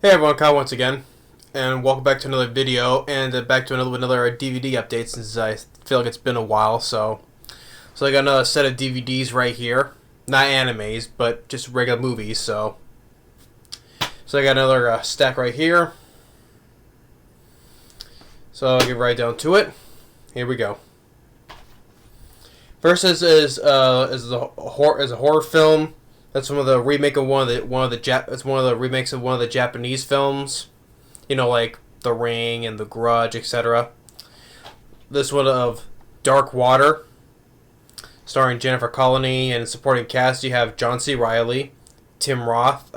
Hey everyone, Kyle once again, and welcome back to another video, and back to another DVD update since I feel like it's been a while. So I got another set of DVDs right here, not animes, but just regular movies. So I got another stack right here. So I'll get right down to it. Here we go. First is a horror film. That's one of the remake of it's one of the remakes of one of the Japanese films. You know, like The Ring and The Grudge, etc. This one of Dark Water, starring Jennifer Connelly, and supporting cast you have John C. Reilly, Tim Roth,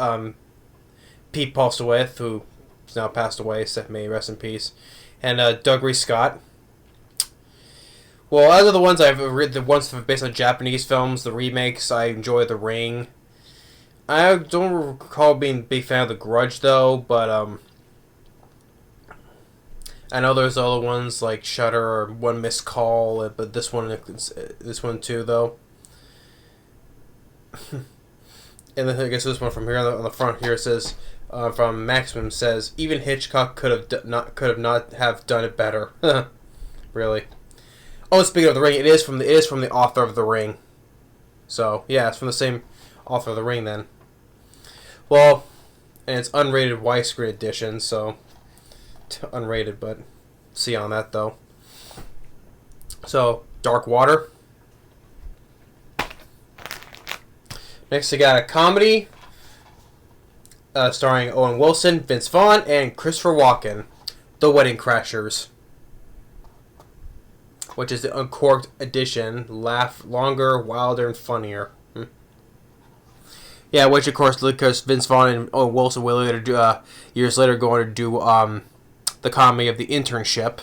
Pete Postlethwaite, who is now passed away, may rest in peace, and Doug Reese Scott. Well, out of the ones I've read, the ones based on Japanese films, the remakes, I enjoy The Ring. I don't recall being a big fan of The Grudge though, but I know there's other ones like Shutter or One Missed Call, but this one too though. And then I guess this one from here on the front here says from Maximum says even Hitchcock could have not have done it better. Really. Oh, speaking of The Ring, it is from the author of The Ring. So yeah, it's from the same author of The Ring then. Well, and it's unrated widescreen edition, so unrated, but see on that though. So Dark Water. Next, we got a comedy starring Owen Wilson, Vince Vaughn, and Christopher Walken, The Wedding Crashers, which is the uncorked edition. Laugh longer, wilder, and funnier. Yeah, which of course, because Vince Vaughn and Owen Wilson will later do, years later going to do the comedy of The Internship.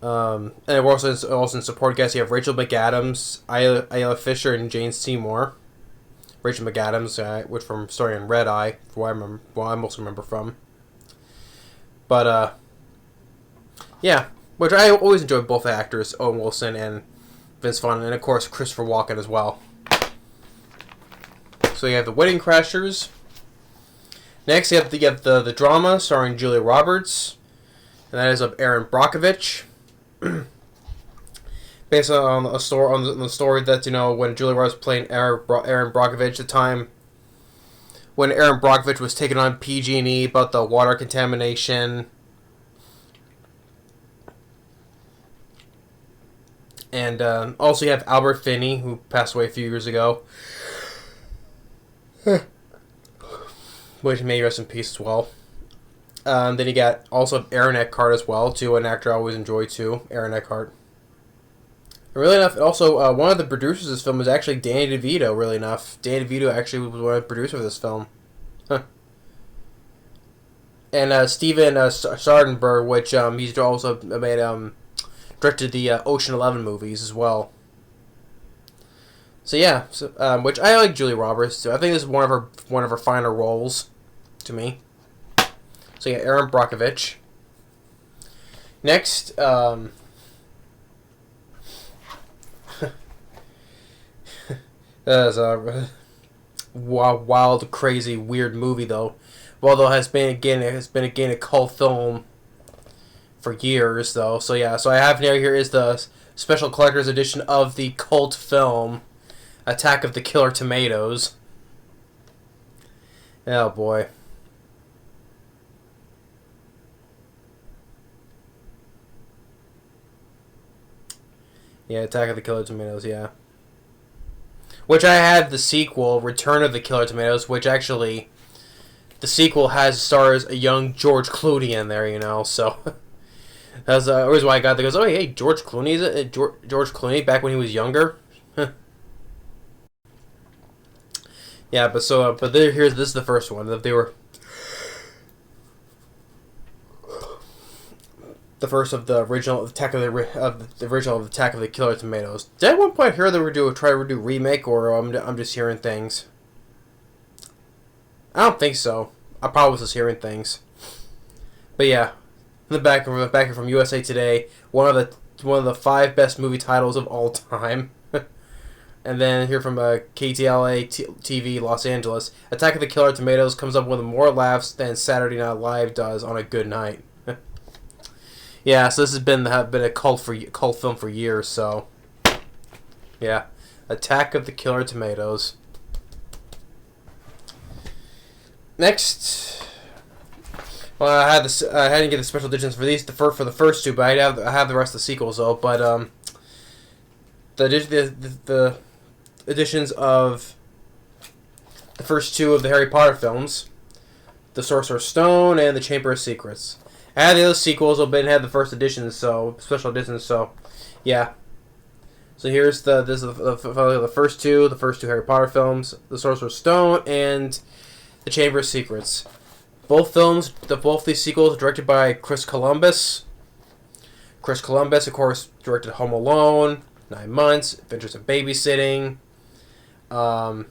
And also in support guests, you have Rachel McAdams, Isla Fisher, and Jane Seymour. Rachel McAdams, which from starring in Red Eye, for what I most remember from. But yeah, which I always enjoy both actors, Owen Wilson and Vince Vaughn, and of course Christopher Walken as well. So you have The Wedding Crashers. Next, you have the drama starring Julia Roberts, and that is of Aaron Brockovich. Based on the story that, you know, when Julia Roberts playing Aaron Brockovich, the time when Aaron Brockovich was taking on PG&E about the water contamination. And also you have Albert Finney, who passed away a few years ago. Which may rest in peace as well. Then you got also Aaron Eckhart as well, too, an actor I always enjoy too, Aaron Eckhart. And really enough, also one of the producers of this film was actually Danny DeVito, really enough. Danny DeVito actually was one of the producers of this film. Huh. And Steven Soderbergh, which he's also made directed the Ocean 11 movies as well. So yeah, which I like Julia Roberts too. I think this is one of her finer roles, to me. So yeah, Aaron Brockovich. Next, that is a wild, crazy, weird movie though. Although it has been again a cult film for years though. So yeah, so I have here is the special collector's edition of the cult film Attack of the Killer Tomatoes. Oh boy. Yeah, Attack of the Killer Tomatoes, yeah. Which I have the sequel, Return of the Killer Tomatoes, which actually the sequel stars a young George Clooney in there, you know, so that's the reason why I got there. Goes, oh hey, George Clooney, is it George Clooney back when he was younger? Yeah, but this is the first one that they were the first of the original Attack of the Killer Tomatoes. Did I at one point hear they were try to do remake, or I'm just hearing things? I don't think so. I probably was just hearing things. But yeah, in the back from USA Today, one of the 5 best movie titles of all time. And then here from KTLA TV Los Angeles, Attack of the Killer Tomatoes comes up with more laughs than Saturday Night Live does on a good night. Yeah, so this has been a cult film for years. So yeah, Attack of the Killer Tomatoes. Next, well, I didn't get the special editions for these for the first two, but I have the rest of the sequels though. But the editions of the first two of the Harry Potter films, The Sorcerer's Stone and The Chamber of Secrets. I had the other sequels, but didn't have the first editions, so special editions. So, yeah. So here's the first two Harry Potter films, The Sorcerer's Stone and The Chamber of Secrets. Both these sequels are directed by Chris Columbus. Chris Columbus, of course, directed Home Alone, 9 Months, Adventures of Babysitting, Only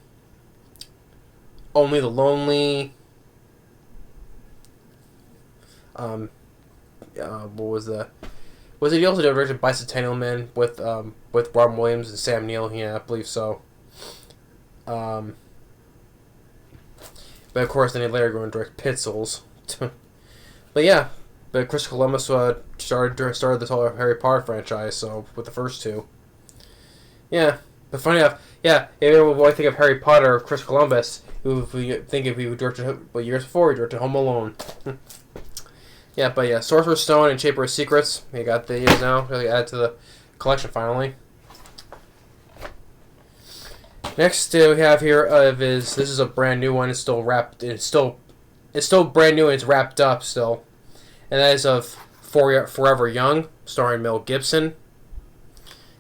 the Lonely. What was the? Was it he also directed Bicentennial Man with Robin Williams and Sam Neill? Yeah, I believe so. But of course, then he later go and direct Pixels. But yeah, but Chris Columbus started this whole Harry Potter franchise. So with the first two. Yeah, but funny enough, yeah, if I think of Harry Potter, Chris Columbus, if he directed, years before, he directed Home Alone. Yeah, but yeah, Sorcerer's Stone and Chamber of Secrets, we got these now, really add to the collection finally. Next we have here this is a brand new one, it's still brand new and it's wrapped up still. And that is of Forever Young, starring Mel Gibson.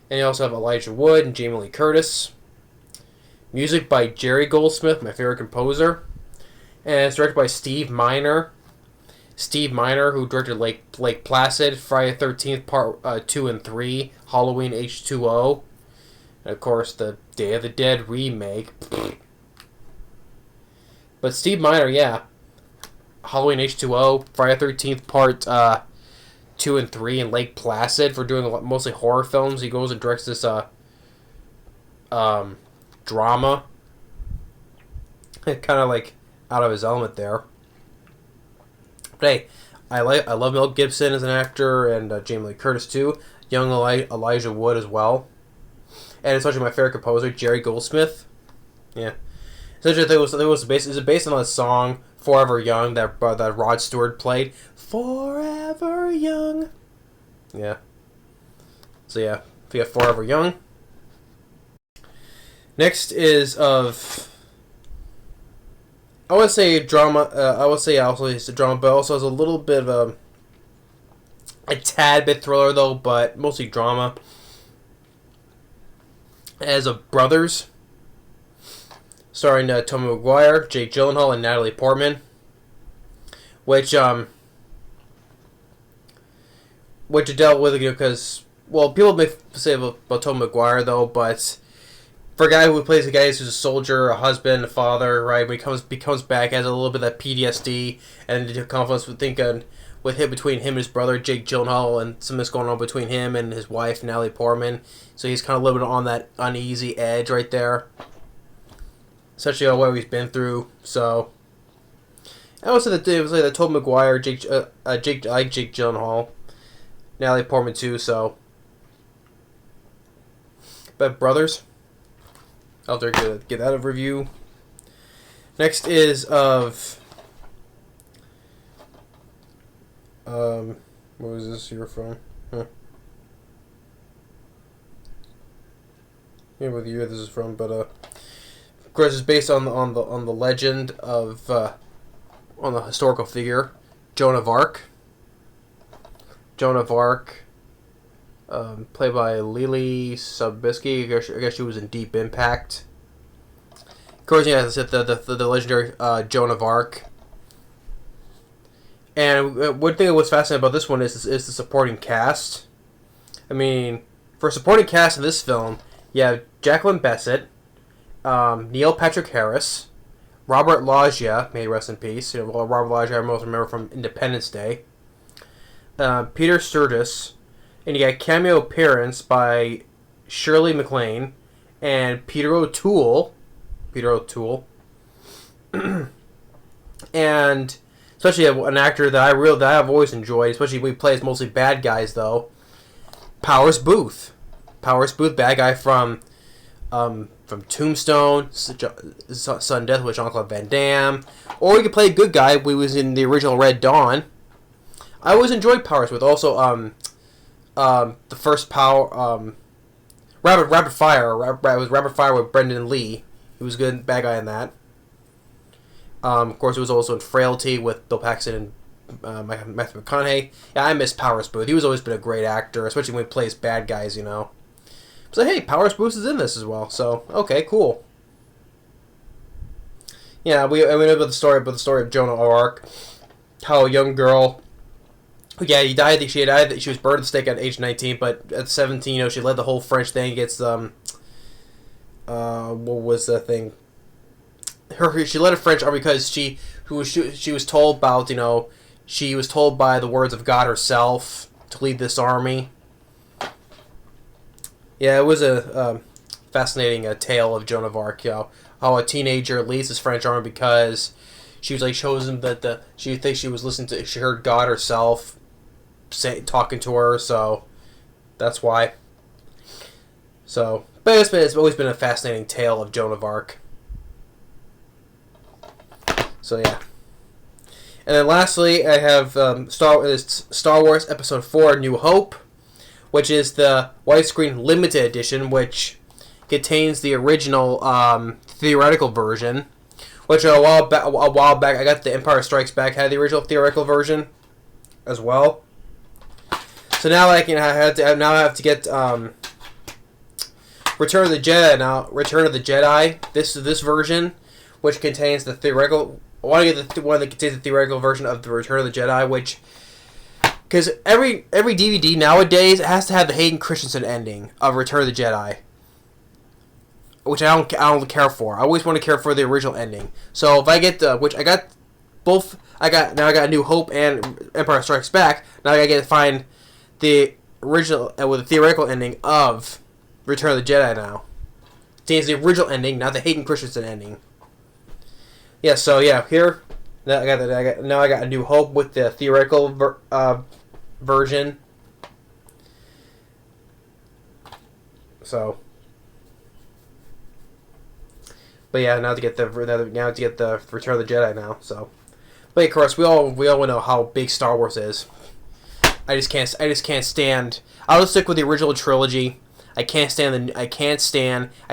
And you also have Elijah Wood and Jamie Lee Curtis. Music by Jerry Goldsmith, my favorite composer. And it's directed by Steve Miner. Steve Miner, who directed Lake Placid, Friday the 13th, Part 2 and 3, Halloween H2O. And of course, the Day of the Dead remake. But Steve Miner, yeah. Halloween H2O, Friday the 13th, Part 2 and 3 in Lake Placid for doing mostly horror films. He goes and directs this drama. Kind of like out of his element there. But hey, I love Mel Gibson as an actor and Jamie Lee Curtis too. Young Elijah Wood as well. And especially my favorite composer, Jerry Goldsmith. Yeah. Essentially, it was based on a song Forever Young that Rod Stewart played. Forever Young. Yeah. So yeah, we have Forever Young. Next is of, I would say drama. I would say also it's a drama, but also has a little bit of a tad bit thriller though, but mostly drama. As of Brothers, starring Tobey Maguire, Jake Gyllenhaal, and Natalie Portman, which dealt with because people may say about Tobey Maguire though, but for a guy who plays a guy who's a soldier, a husband, a father, right? When he comes back, has a little bit of that PTSD and the conflicts between him and his brother Jake Gyllenhaal, and something that's going on between him and his wife Natalie Portman. So he's kind of a little bit on that uneasy edge right there, especially on what he's been through. So I would say that it was like Tobey Maguire, Jake Gyllenhaal, Natalie Portman too. So, but Brothers, I'll have to get that a review. Next is of what was this here from? Yeah, what year this is from, but of course it's based on the legend of on the historical figure Joan of Arc. Joan of Arc, played by Lily Sobieski. I guess she was in Deep Impact. Of course, yeah, it's the legendary Joan of Arc. And one thing that was fascinating about this one is the supporting cast. I mean, for a supporting cast in this film, you have Jacqueline Bisset, Neil Patrick Harris, Robert Loggia, may he rest in peace. Robert Loggia I most remember from Independence Day. Peter Sturgis, and you got cameo appearance by Shirley MacLaine and Peter O'Toole. And especially an actor that I've always enjoyed, especially when he plays mostly bad guys though. Powers Booth, bad guy from Tombstone, Sudden Death with Jean-Claude Van Damme, or he could play a good guy. We was in the original Red Dawn. I always enjoyed Powers Booth. Also, the first Rapid Fire. It was Rapid Fire with Brendan Lee. He was a good bad guy in that. Of course, he was also in Frailty with Bill Paxton and Matthew McConaughey. Yeah, I miss Powers Booth. He was always been a great actor, especially when he plays bad guys, you know. So, hey, Powers Booth is in this as well. So, okay, cool. Yeah, we know about the story of Joan of Arc. How a young girl... Yeah, she died. She was burned at the stake at age 19, but at 17, you know, she led the whole French thing against, what was the thing? She led a French army because she was told about, you know, she was told by the words of God herself to lead this army. Yeah, it was a fascinating tale of Joan of Arc. You know, how a teenager leads this French army because she was like chosen that she thinks she was listening to, she heard God herself talking to her, so that's why. So, but it's always been a fascinating tale of Joan of Arc. So yeah. And then lastly, I have Star Wars Episode 4: New Hope, which is the widescreen limited edition, which contains the original theoretical version. Which a while back, I got the Empire Strikes Back had the original theoretical version as well. So now I have to get Return of the Jedi now. Return of the Jedi. This version, which contains the theoretical. I want to get the one that contains the theoretical version of the Return of the Jedi, which, because every DVD nowadays has to have the Hayden Christensen ending of Return of the Jedi, which I don't care for. I always want to care for the original ending. So if I get which I got both, I got A New Hope and Empire Strikes Back. Now I gotta find the original with the theoretical ending of Return of the Jedi. Now it contains the original ending, not the Hayden Christensen ending. Yeah, so yeah, here now I got A New Hope with the theoretical version. So, but yeah, now to get the Return of the Jedi now. So, but of course we all know how big Star Wars is. I just can't stand. I'll stick with the original trilogy. I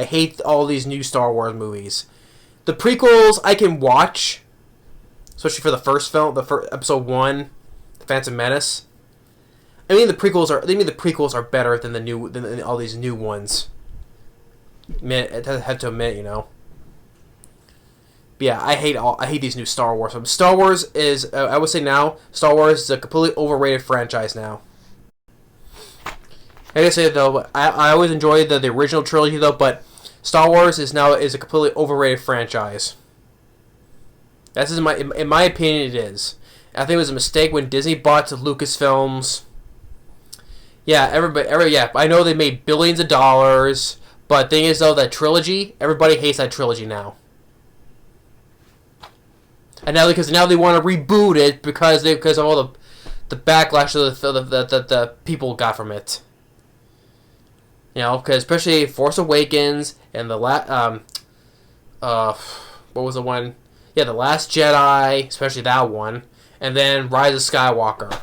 hate all these new Star Wars movies. The prequels I can watch, especially for the first film, Episode 1, The Phantom Menace. I mean the prequels are better than all these new ones. I have to admit, you know. But yeah, I hate these new Star Wars. Star Wars is I would say now Star Wars is a completely overrated franchise now. Like I said though, I always enjoyed the original trilogy though, but Star Wars is a completely overrated franchise. That's in my opinion it is. I think it was a mistake when Disney bought to Lucasfilms. Yeah, I know they made billions of dollars, but the thing is though, that trilogy, everybody hates that trilogy now. And now because they want to reboot it because of all the backlash that the people got from it. You know, because especially Force Awakens and what was the one? Yeah, The Last Jedi, especially that one, and then Rise of Skywalker.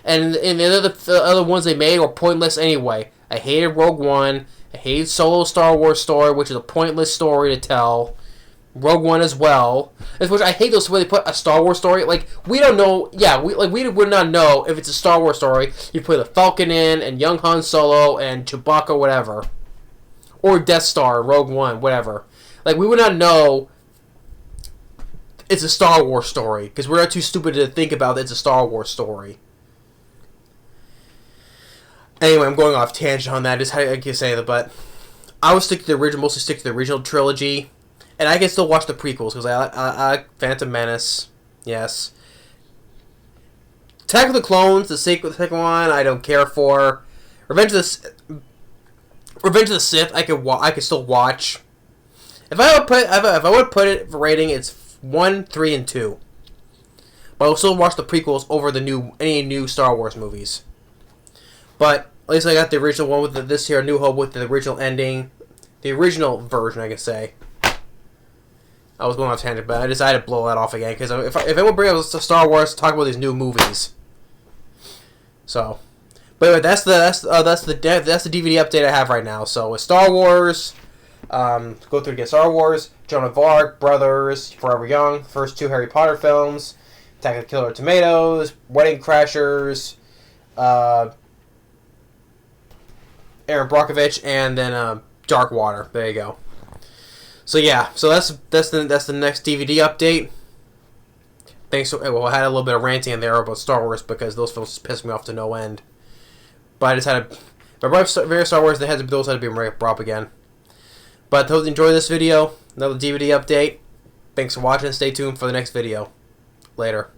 And the other ones they made were pointless anyway. I hated Rogue One. I hated Solo Star Wars story, which is a pointless story to tell. Rogue One as well. Which I hate those where they put a Star Wars story. Like we don't know. Yeah, we would not know if it's a Star Wars story. You put the Falcon in and young Han Solo and Chewbacca, whatever, or Death Star, Rogue One, whatever. Like we would not know it's a Star Wars story because we're not too stupid to think about it's a Star Wars story. Anyway, I'm going off tangent on that. Just how I can say that, but I would mostly stick to the original trilogy. And I can still watch the prequels because I like Phantom Menace, yes. Attack of the Clones, the second one, I don't care for. Revenge of the Sith, I could still watch. If I would put it for rating, it's 1, 3, and 2. But I'll still watch the prequels over any new Star Wars movies. But at least I got the original one with this here, New Hope, with the original ending, the original version, I could say. I was going on a tangent, but I decided to blow that off again because if I would bring up Star Wars, talk about these new movies. So, but anyway, that's the DVD update I have right now. So with Star Wars, go through again. Star Wars, Joan of Arc, Brothers, Forever Young, first 2 Harry Potter films, Attack of the Killer Tomatoes, Wedding Crashers, Aaron Brockovich, and then Dark Water. There you go. So yeah, so that's the next DVD update. Thanks. Well, I had a little bit of ranting in there about Star Wars because those films pissed me off to no end. But I just had to. If I brought up various Star Wars, those had to be brought up again. But hope you enjoyed this video. Another DVD update. Thanks for watching. Stay tuned for the next video. Later.